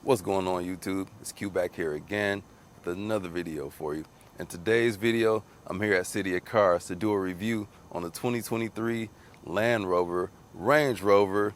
What's going on, YouTube? It's Q back here again with another video for you. In today's video, I'm here at City of Cars to do a review on the 2023 Land Rover Range Rover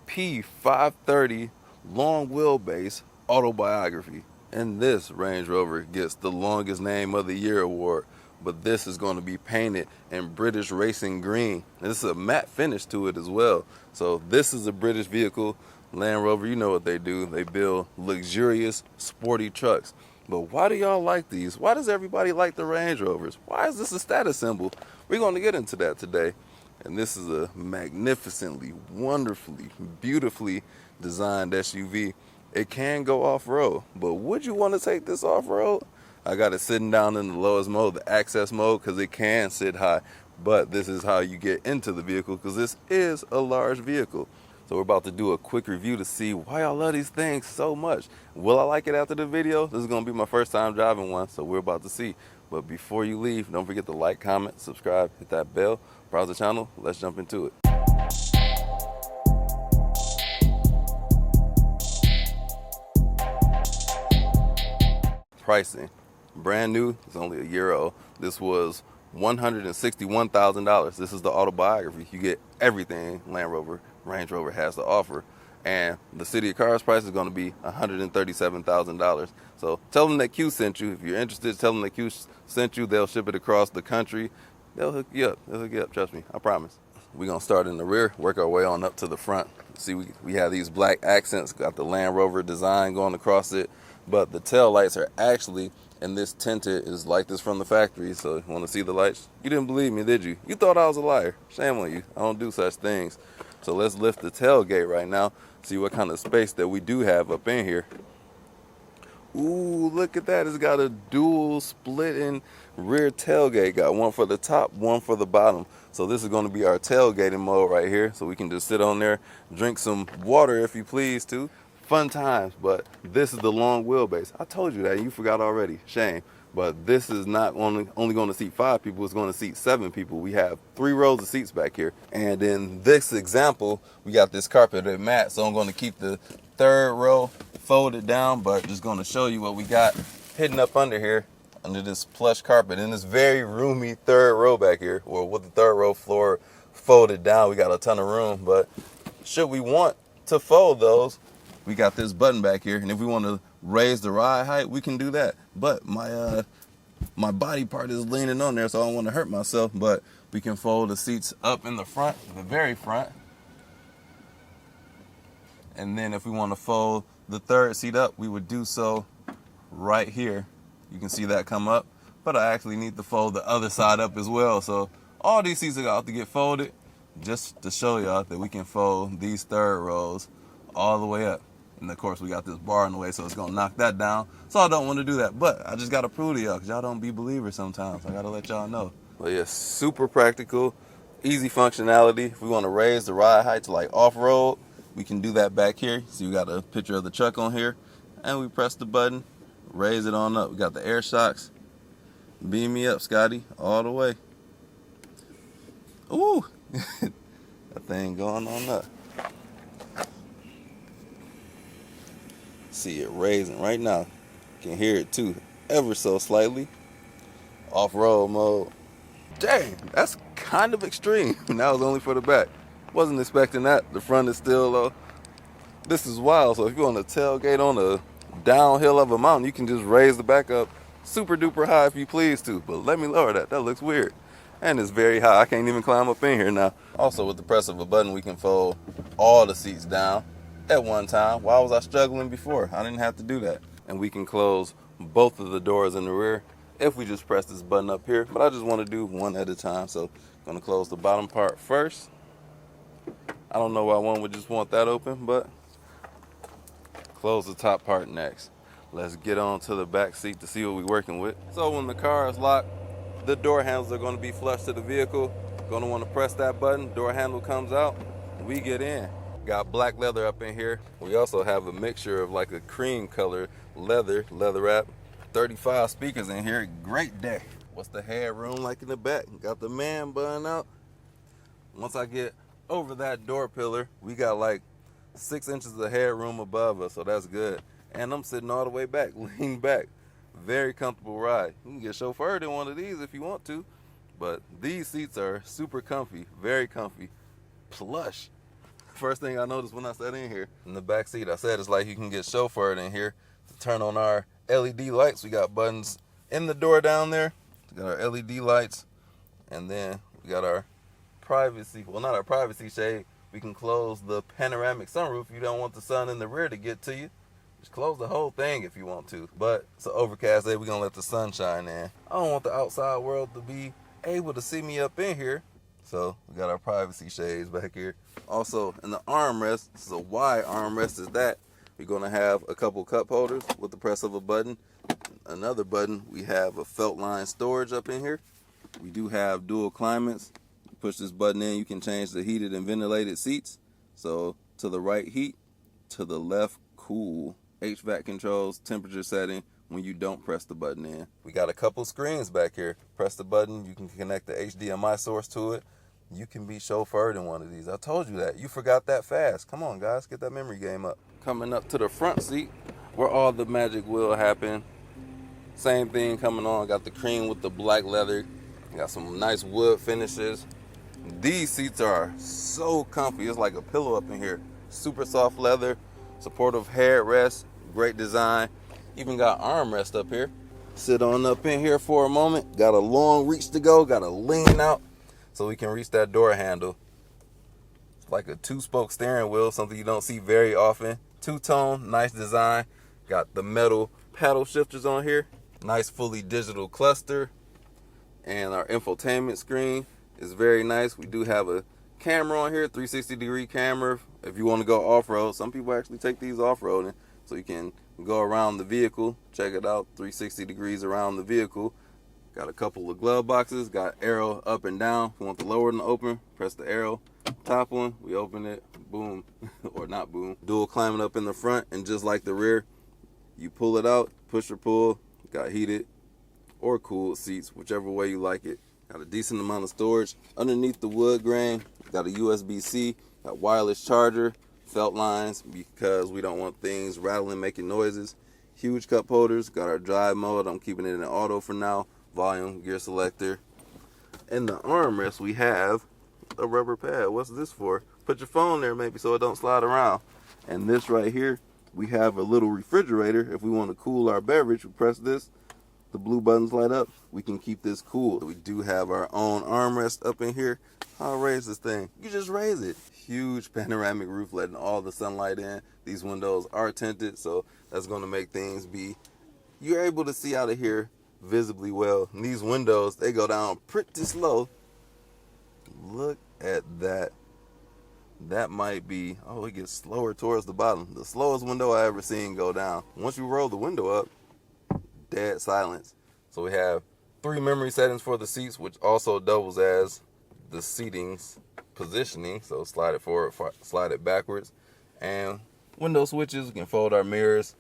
P530 long wheelbase autobiography. And this Range Rover gets the longest name of the year award, but this is going to be painted in British racing green. And this is a matte finish to it as well. So this is a British vehicle. Land Rover, you know what they do. They build luxurious, sporty trucks. But why do y'all like these? Why does everybody like the Range Rovers? Why is this a status symbol? We're going to get into that today. And this is a magnificently, wonderfully, beautifully designed SUV. It can go off-road, but would you want to take this off-road? I got it sitting down in the lowest mode, the access mode, because it can sit high. But this is how you get into the vehicle, because this is a large vehicle. So we're about to do a quick review to see why I love these things so much. Will I like it after the video? This is going to be my first time driving one, so we're about to see. But before you leave, don't forget to like, comment, subscribe, hit that bell, browse the channel. Let's jump into it. Pricing. Brand new, it's only a year old. This was $161,000. This is the autobiography. You get everything Land Rover, Range Rover has to offer. And the City of Cars price is going to be $137,000. So tell them that Q sent you. If you're interested, tell them that Q sent you. They'll ship it across the country. They'll hook you up. They'll hook you up, trust me. I promise. We're going to start in the rear, work our way on up to the front. See, we have these black accents, got the Land Rover design going across it. But the tail lights are actually, and this tinted is like this from the factory. So you want to see the lights? You didn't believe me, did you? You thought I was a liar. Shame on you. I don't do such things. So let's lift the tailgate right now, see what kind of space that we do have up in here. Ooh, look at that. It's got a dual splitting rear tailgate. Got one for the top, one for the bottom. So this is going to be our tailgating mode right here. So we can just sit on there, drink some water if you please too. Fun times, but this is the long wheelbase. I told you that, you forgot already. Shame. But this is not only going to seat 5 people, it's going to seat 7 people. We have 3 rows of seats back here. And in this example, we got this carpeted mat, so I'm going to keep the 3rd row folded down, but just going to show you what we got hidden up under here, under this plush carpet, in this very roomy 3rd row back here, or with the 3rd row floor folded down. We got a ton of room, but should we want to fold those, we got this button back here, and if we want to raise the ride height, we can do that. But my body part is leaning on there, so I don't want to hurt myself. But we can fold the seats up in the front, the very front. And then if we want to fold the 3rd seat up, we would do so right here. You can see that come up. But I actually need to fold the other side up as well. So all these seats are going to get folded, just to show y'all that we can fold these 3rd rows all the way up. And of course we got this bar in the way, so it's gonna knock that down. So I don't want to do that, but I just gotta prove to y'all, because y'all don't be believers sometimes. I gotta let y'all know. But yeah, super practical, easy functionality. If we want to raise the ride height to like off-road, we can do that back here. So you got a picture of the truck on here, and we press the button, raise it on up. We got the air shocks. Beam me up, Scotty, all the way. Ooh, that thing going on up. See it raising right now. Can hear it too, ever so slightly. Off-road mode. Dang, that's kind of extreme. That was only for the back. Wasn't expecting that. The front is still low. This is wild. So if you're on a tailgate on a downhill of a mountain, you can just raise the back up super duper high if you please to. But let me lower that. That looks weird. And it's very high. I can't even climb up in here now. Also, with the press of a button, we can fold all the seats down at one time. Why was I struggling before? I didn't have to do that. And we can close both of the doors in the rear if we just press this button up here. But I just want to do one at a time. So I'm going to close the bottom part first. I don't know why one would just want that open, but close the top part next. Let's get on to the back seat to see what we're working with. So when the car is locked, the door handles are going to be flush to the vehicle. Going to want to press that button. Door handle comes out. We get in. Got black leather up in here. We also have a mixture of like a cream color leather wrap. 35 speakers in here. Great day. What's the headroom like in the back? Got the man bun out. Once I get over that door pillar, we got like 6 inches of headroom above us, so that's good. And I'm sitting all the way back, lean back. Very comfortable ride. You can get chauffeured in one of these if you want to, but these seats are super comfy, very comfy, plush. First thing I noticed when I sat in here, in the back seat, I said it's like you can get chauffeured in here. To turn on our LED lights, we got buttons in the door down there. We got our LED lights, and then we got our privacy, well, not our privacy shade. We can close the panoramic sunroof if you don't want the sun in the rear to get to you. Just close the whole thing if you want to. But it's an overcast day, we're gonna let the sun shine in. I don't want the outside world to be able to see me up in here. So we got our privacy shades back here. Also, in the armrest, this is a wide armrest is that. We're gonna have a couple cup holders with the press of a button. Another button, we have a felt line storage up in here. We do have dual climates. Push this button in, you can change the heated and ventilated seats. So to the right, heat, to the left, cool. HVAC controls, temperature setting when you don't press the button in. We got a couple screens back here. Press the button, you can connect the HDMI source to it. You can be chauffeured in one of these. I told you that. You forgot that fast. Come on, guys, get that memory game up. Coming up to the front seat, where all the magic will happen. Same thing coming on. Got the cream with the black leather. Got some nice wood finishes. These seats are so comfy. It's like a pillow up in here. Super soft leather, supportive headrest, great design. Even got armrest up here. Sit on up in here for a moment. Got a long reach to go. Got to lean out so we can reach that door handle. It's like a 2-spoke steering wheel, something you don't see very often. Two-tone, nice design. Got the metal paddle shifters on here. Nice fully digital cluster. And our infotainment screen is very nice. We do have a camera on here, 360-degree camera. If you want to go off-road, some people actually take these off-roading, so you can go around the vehicle. Check it out, 360 degrees around the vehicle. Got a couple of glove boxes, got arrow up and down. If you want the lower and the open, press the arrow. Top one, we open it, boom, or not boom. Dual climbing up in the front, and just like the rear, you pull it out, push or pull. Got heated or cooled seats, whichever way you like it. Got a decent amount of storage underneath the wood grain. Got a USB-C, got wireless charger, felt lines because we don't want things rattling, making noises. Huge cup holders, got our drive mode. I'm keeping it in auto for now. Volume, gear selector. In the armrest, we have a rubber pad. What's this for? Put your phone there maybe so it don't slide around. And this right here, we have a little refrigerator. If we want to cool our beverage, we press this. The blue buttons light up. We can keep this cool. We do have our own armrest up in here. How I raise this thing? You just raise it. Huge panoramic roof letting all the sunlight in. These windows are tinted, so that's going to make things be, you're able to see out of here visibly well. And these windows, they go down pretty slow. Look at that. That might be, oh, it gets slower towards the bottom. The slowest window I ever seen go down. Once you roll the window up, dead silence. So we have 3 memory settings for the seats, which also doubles as the seating's positioning. So slide it forward, slide it backwards. And window switches, we can fold our mirrors.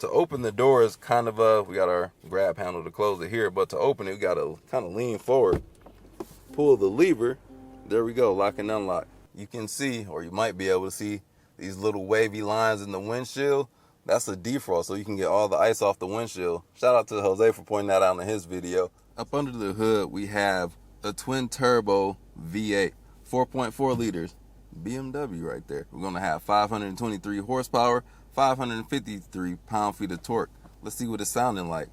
To open the door is kind of we got our grab handle to close it here, but to open it, we got to kind of lean forward, pull the lever. There we go, lock and unlock. You can see, or you might be able to see, these little wavy lines in the windshield. That's a defrost, so you can get all the ice off the windshield. Shout out to Jose for pointing that out in his video. Up under the hood, we have a twin turbo V8, 4.4 liters, BMW right there. We're gonna have 523 horsepower, 553 pound-feet of torque. Let's see what it's sounding like.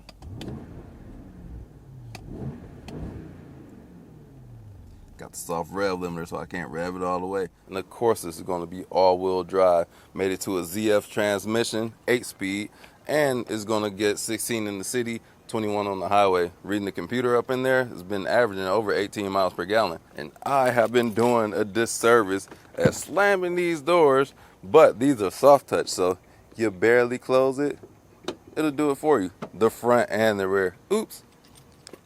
Got the soft rev limiter, so I can't rev it all the way. And of course, this is going to be all-wheel drive. Made it to a ZF transmission, 8-speed, and it's going to get 16 in the city, 21 on the highway. Reading the computer up in there, it's been averaging over 18 miles per gallon. And I have been doing a disservice at slamming these doors, but these are soft touch, so you barely close it, it'll do it for you. The front and the rear. Oops.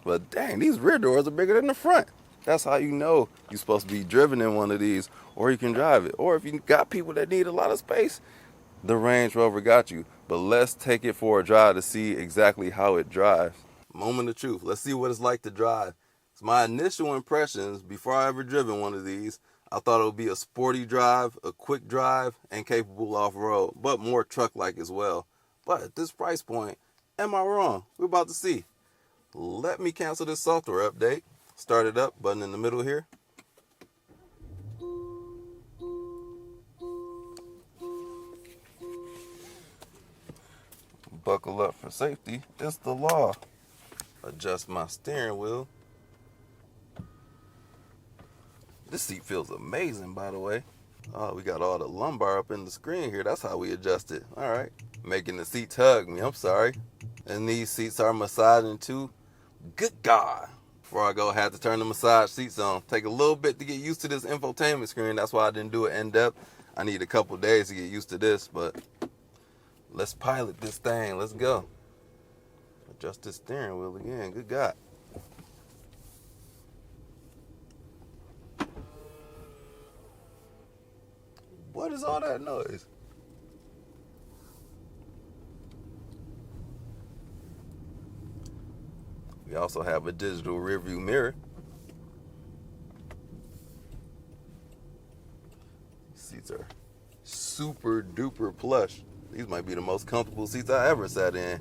But dang, these rear doors are bigger than the front. That's how you know you're supposed to be driven in one of these, or you can drive it. Or if you got people that need a lot of space, the Range Rover got you. But let's take it for a drive to see exactly how it drives. Moment of truth. Let's see what it's like to drive. So my initial impressions before I ever driven one of these, I thought it would be a sporty drive, a quick drive, and capable off-road, but more truck-like as well. But at this price point, am I wrong? We're about to see. Let me cancel this software update. Start it up, button in the middle here. Buckle up for safety. It's the law. Adjust my steering wheel. This seat feels amazing, by the way. Oh, we got all the lumbar up in the screen here. That's how we adjust it. All right. Making the seats hug me. I'm sorry. And these seats are massaging too. Good God. Before I go, I had to turn the massage seats on. Take a little bit to get used to this infotainment screen. That's why I didn't do it in depth. I need a couple days to get used to this, but let's pilot this thing. Let's go. Adjust this steering wheel again. Good God. What is all that noise? We also have a digital rearview mirror. Seats are super duper plush. These might be the most comfortable seats I ever sat in.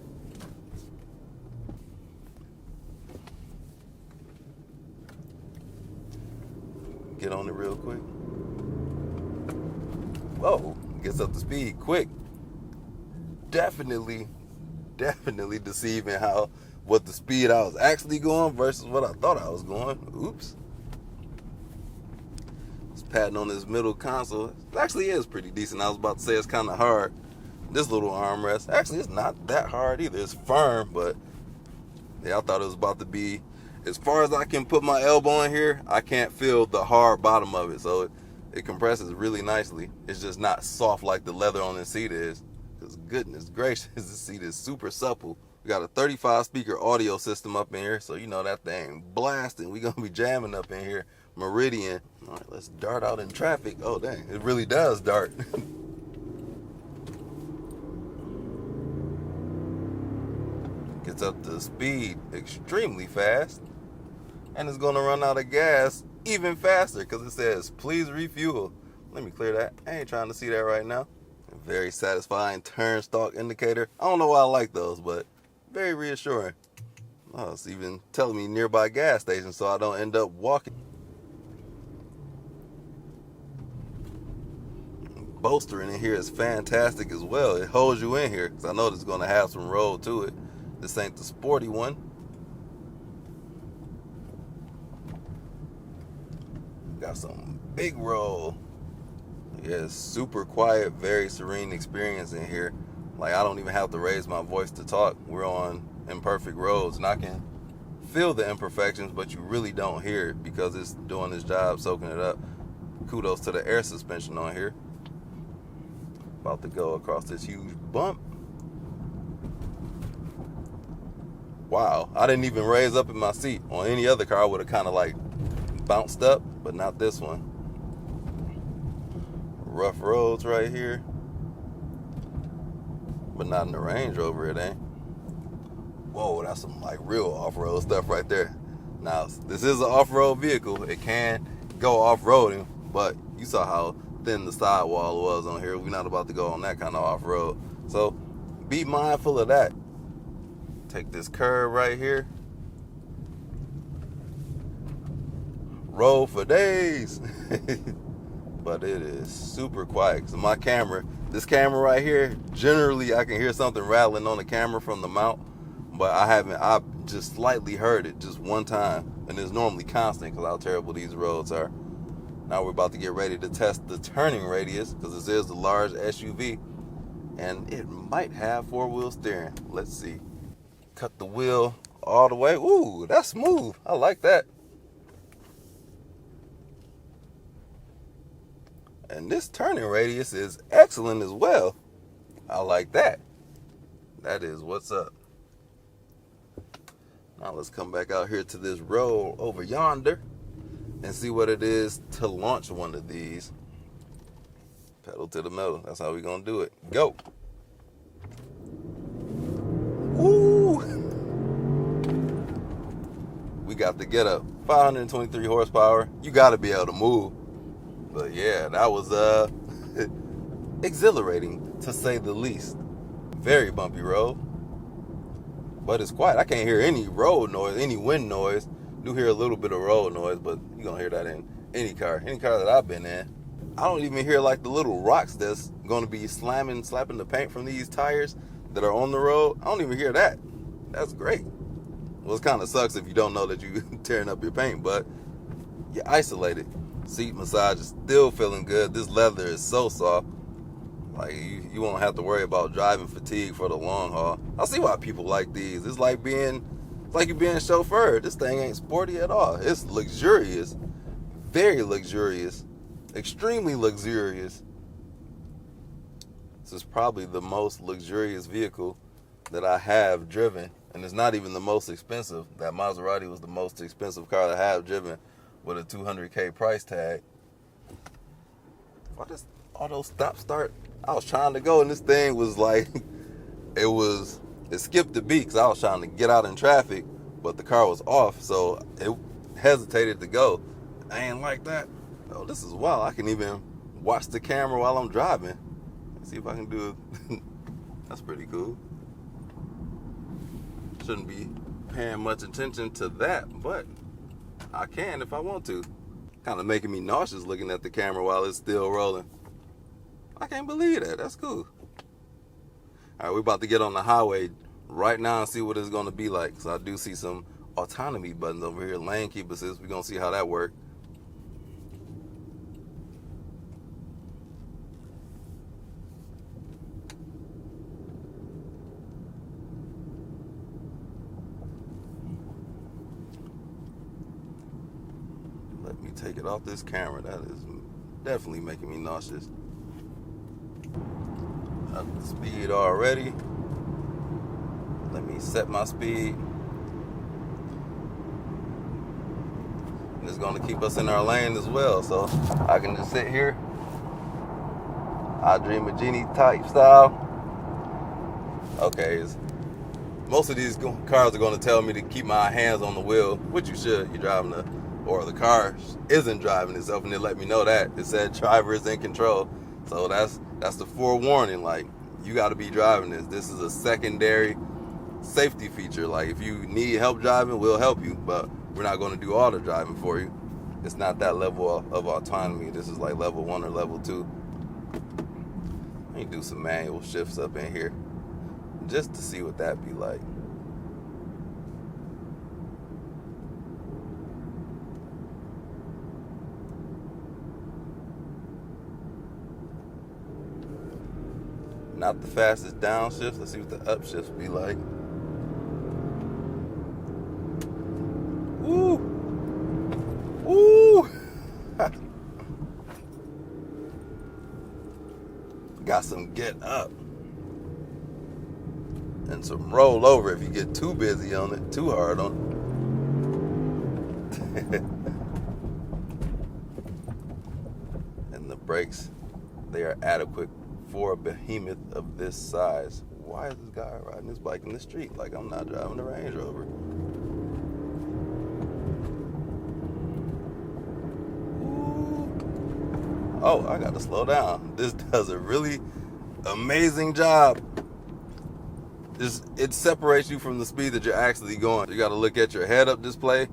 Get on it real quick. Whoa, gets up to speed quick. Definitely deceiving what the speed I was actually going versus what I thought I was going. Oops. Just patting on this middle console. It actually is pretty decent. I was about to say it's kind of hard. This little armrest, actually it's not that hard either. It's firm, but yeah, I thought it was about to be, as far as I can put my elbow in here, I can't feel the hard bottom of it. So it compresses really nicely. It's just not soft like the leather on this seat is. Because goodness gracious, this seat is super supple. We got a 35 speaker audio system up in here, so you know that thing blasting. We gonna be jamming up in here. Meridian. All right, let's dart out in traffic. Oh dang, it really does dart. Gets up to speed extremely fast, and it's gonna run out of gas even faster because it says please refuel. Let me clear that. I ain't trying to see that right now. Very satisfying turn stalk indicator. I don't know why I like those, but very reassuring. Oh, it's even telling me nearby gas station so I don't end up walking. Bolstering in here is fantastic as well. It holds you in here because I know it's going to have some roll to it. This ain't the sporty one. Got some big roll. Yeah, super quiet, very serene experience in here. Like, I don't even have to raise my voice to talk. We're on imperfect roads, and I can feel the imperfections, but you really don't hear it because it's doing its job, soaking it up. Kudos to the air suspension on here. About to go across this huge bump. Wow, I didn't even raise up in my seat. On any other car, I would have kind of like bounced up, but not this one. Rough roads right here, but not in the Range Rover, it ain't. Whoa, that's some like real off-road stuff right there. Now, this is an off-road vehicle. It can go off-roading, but you saw how thin the sidewall was on here. We're not about to go on that kind of off-road. So be mindful of that. Take this curve right here. Roll for days. But it is super quiet. So my camera, this camera right here, generally I can hear something rattling on the camera from the mount, but I just slightly heard it just one time, and it's normally constant because how terrible these roads are. Now we're about to get ready to test the turning radius because this is a large SUV, and it might have four-wheel steering. Let's see. Cut the wheel all the way. Ooh, that's smooth. I like that. And this turning radius is excellent as well. I like that. That is what's up. Now let's come back out here to this road over yonder and see what it is to launch one of these. Pedal to the metal. That's how we're going to do it. Go. Woo! We got the get up. 523 horsepower. You got to be able to move. But yeah, that was exhilarating to say the least. Very bumpy road. But it's quiet. I can't hear any road noise, any wind noise. Do hear a little bit of road noise, but you're going to hear that in any car that I've been in. I don't even hear like the little rocks that's going to be slapping the paint from these tires that are on the road. I don't even hear that. That's great. Well, it kind of sucks if you don't know that you're tearing up your paint, but you're isolated. Seat massage is still feeling good. This leather is so soft. Like, you won't have to worry about driving fatigue for the long haul. I see why people like these. It's like you're being chauffeured. This thing ain't sporty at all. It's luxurious. Very luxurious. Extremely luxurious. This is probably the most luxurious vehicle that I have driven. And it's not even the most expensive. That Maserati was the most expensive car that I have driven with a $200K price tag. Why does auto start? I was trying to go and this thing was like, it skipped the beat because I was trying to get out in traffic, but the car was off, so it hesitated to go. I ain't like that. Oh, this is wild. I can even watch the camera while I'm driving. Let's see if I can do it. That's pretty cool. Shouldn't be paying much attention to that, but I can if I want to. Kind of making me nauseous looking at the camera while it's still rolling. I can't believe that. That's cool. All right, we're about to get on the highway right now and see what it's going to be like. So I do see some autonomy buttons over here, lane keep assist. We're going to see how that works. Let me take it off this camera. That is definitely making me nauseous. Up the speed already. Let me set my speed. And it's going to keep us in our lane as well. So I can just sit here. I dream a genie type style. Okay, most of these cars are going to tell me to keep my hands on the wheel, which you should. You're driving or the car isn't driving itself, and they let me know that. It said driver is in control. So that's the forewarning. Like, you got to be driving this. This is a secondary safety feature. Like, if you need help driving, we'll help you, but we're not going to do all the driving for you. It's not that level of autonomy. This is like level 1 or level 2. Let me do some manual shifts up in here just to see what that be like. Not the fastest downshift. Let's see what the upshifts be like. Woo! Woo! Got some get up. And some roll over if you get too busy on it, too hard on it. And the brakes, they are adequate for a behemoth of this size. Why is this guy riding this bike in the street like I'm not driving a Range Rover? Ooh. Oh, I got to slow down. This does a really amazing job. It separates you from the speed that you're actually going. You got to look at your head-up display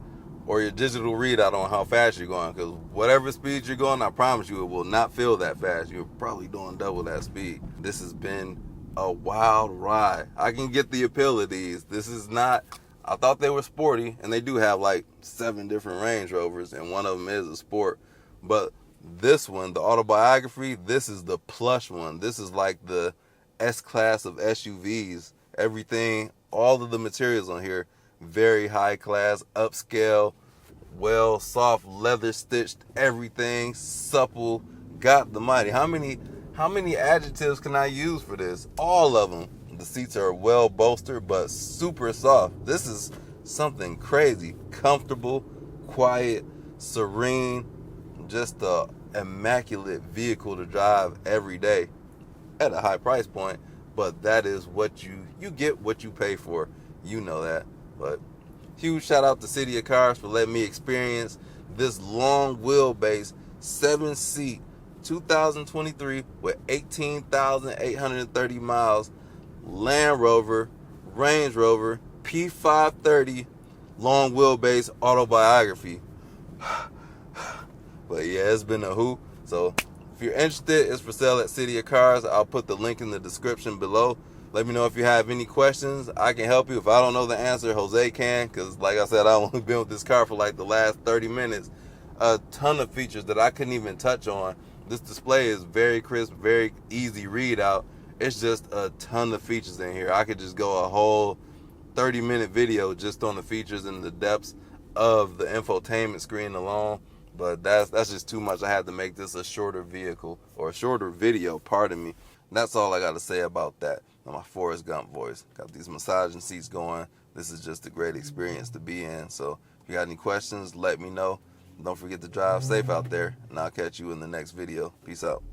or your digital readout on how fast you're going, because whatever speed you're going, I promise you it will not feel that fast. You're probably doing double that speed. This has been a wild ride. I can get the appeal of these. This is not, I thought they were sporty, and they do have like 7 different Range Rovers, and one of them is a sport. But this one, the Autobiography, this is the plush one. This is like the S-class of SUVs. Everything, all of the materials on here, very high class, upscale, well, soft, leather stitched, everything, supple, got the mighty. How many adjectives can I use for this? All of them. The seats are well bolstered, but super soft. This is something crazy. Comfortable, quiet, serene, just a immaculate vehicle to drive every day at a high price point. But that is what you get what you pay for. You know that. But huge shout out to City of Cars for letting me experience this long wheelbase 7-seat 2023 with 18,830 miles Land Rover, Range Rover, P530 long wheelbase autobiography. But yeah, it's been a hoot. So if you're interested, it's for sale at City of Cars. I'll put the link in the description below. Let me know if you have any questions. I can help you. If I don't know the answer, Jose can, because like I said, I've only been with this car for like the last 30 minutes. A ton of features that I couldn't even touch on. This display is very crisp, very easy read out. It's just a ton of features in here. I could just go a whole 30-minute video just on the features and the depths of the infotainment screen alone. But that's just too much. I had to make this a shorter vehicle, or a shorter video, pardon me. And that's all I got to say about that. My Forrest Gump voice. Got these massaging seats going. This is just a great experience to be in. So if you got any questions, let me know. Don't forget to drive safe out there, and I'll catch you in the next video. Peace out.